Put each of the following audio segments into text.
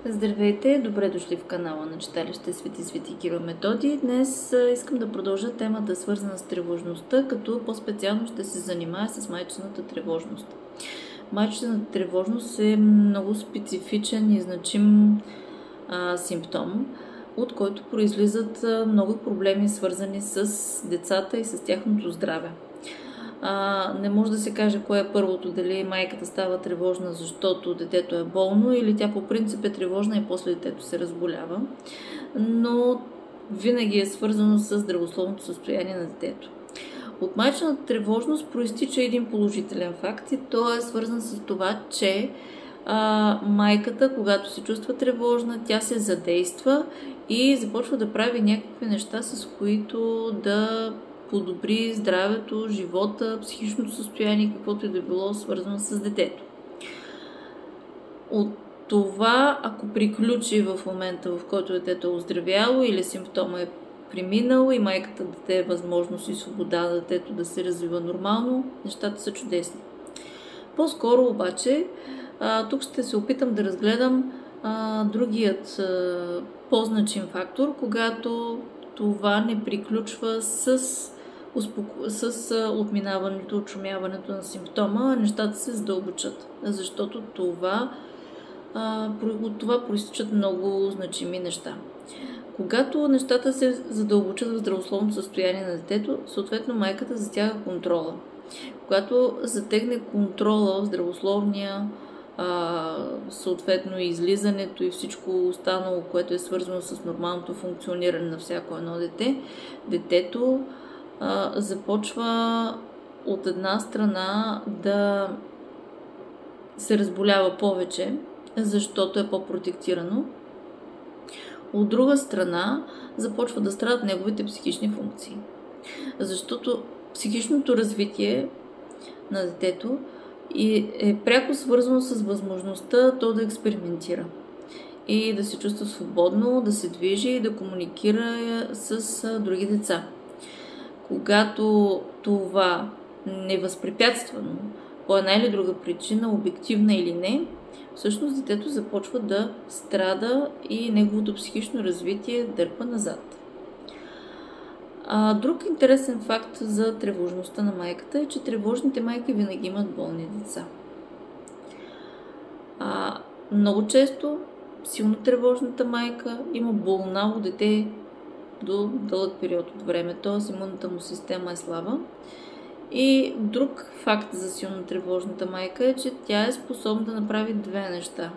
Здравейте, добре дошли в канала на читалище Свети Кирил Методи. Днес искам да продължа темата, свързана с тревожността, като по-специално ще се занимая с майчината тревожност. Майчината тревожност е много специфичен и значим симптом, от който произлизат много проблеми, свързани с децата и с тяхното здраве. Не може да се каже кое е първото, дали майката става тревожна, защото детето е болно, или тя по принцип е тревожна и после детето се разболява, но винаги е свързано с здравословното състояние на детето. От майчината тревожност проистича един положителен факт и то е свързан с това, че майката, когато се чувства тревожна, тя се задейства и започва да прави някакви неща, с които да подобри здравето, живота, психичното състояние, каквото и да било свързано с детето. От това, ако приключи в момента, в който детето е оздравяло или симптома е преминал и майката даде възможност и свобода на детето да се развива нормално, нещата са чудесни. По-скоро обаче, тук ще се опитам да разгледам другият по-значим фактор, когато това не приключва с отминаването, отшумяването на симптома, нещата се задълбочат, защото от това проистичат много значими неща. Когато нещата се задълбочат в здравословното състояние на детето, съответно майката затяга контрола. Когато затегне контрола в здравословния, съответно излизането и всичко останало, което е свързано с нормалното функциониране на всяко едно дете, детето започва от една страна да се разболява повече, защото е по-протектирано. От друга страна започва да страдат неговите психични функции. Защото психичното развитие на детето е пряко свързано с възможността то да експериментира и да се чувства свободно, да се движи и да комуникира с други деца. Когато това не е възпрепятствано по една или друга причина, обективна или не, всъщност детето започва да страда и неговото психично развитие дърпа назад. Друг интересен факт за тревожността на майката е, че тревожните майки винаги имат болни деца. Много често силно тревожната майка има болно дете до дълъг период от време, т.е. имунната му система е слаба. И друг факт за силно тревожната майка е, че тя е способна да направи две неща.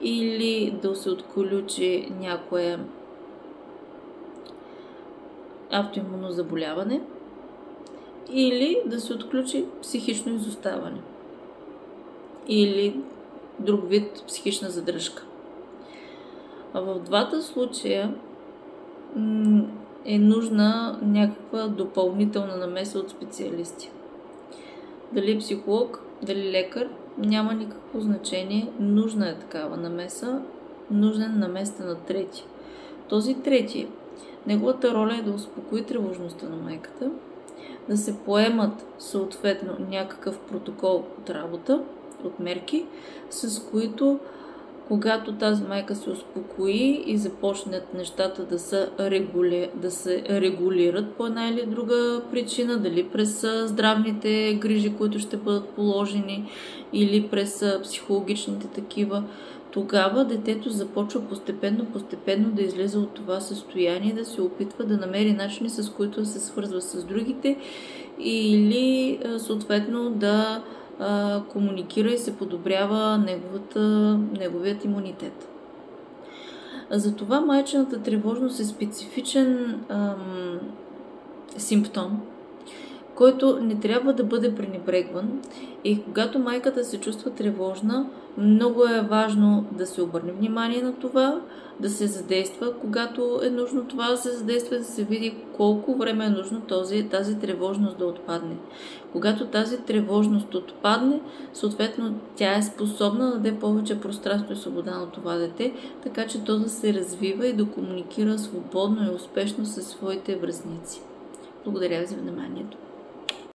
Или да се отключи някое автоимунно заболяване, или да се отключи психично изоставане, или друг вид психична задръжка. В двата случая е нужна някаква допълнителна намеса от специалисти. Дали психолог, дали лекар, няма никакво значение. Нужна е такава намеса, нужна е наместа на трети. Този трети, неговата роля е да успокои тревожността на майката, да се поемат съответно някакъв протокол от работа, от мерки, с които когато тази майка се успокои и започнат нещата да се регулират по една или друга причина, дали през здравните грижи, които ще бъдат положени, или през психологичните такива, тогава детето започва постепенно да излиза от това състояние, да се опитва да намери начини, с които се свързва с другите, или съответно да комуникира и се подобрява неговият имунитет. Затова майчината тревожност е специфичен симптом, който не трябва да бъде пренебрегван, и когато майката се чувства тревожна, много е важно да се обърне внимание на това, да се задейства, когато е нужно това да се задейства, да се види колко време е нужно тази тревожност да отпадне. Когато тази тревожност отпадне, съответно тя е способна да даде повече пространство и свобода на това дете, така че то да се развива и да комуникира свободно и успешно със своите връстници. Благодаря ви за вниманието.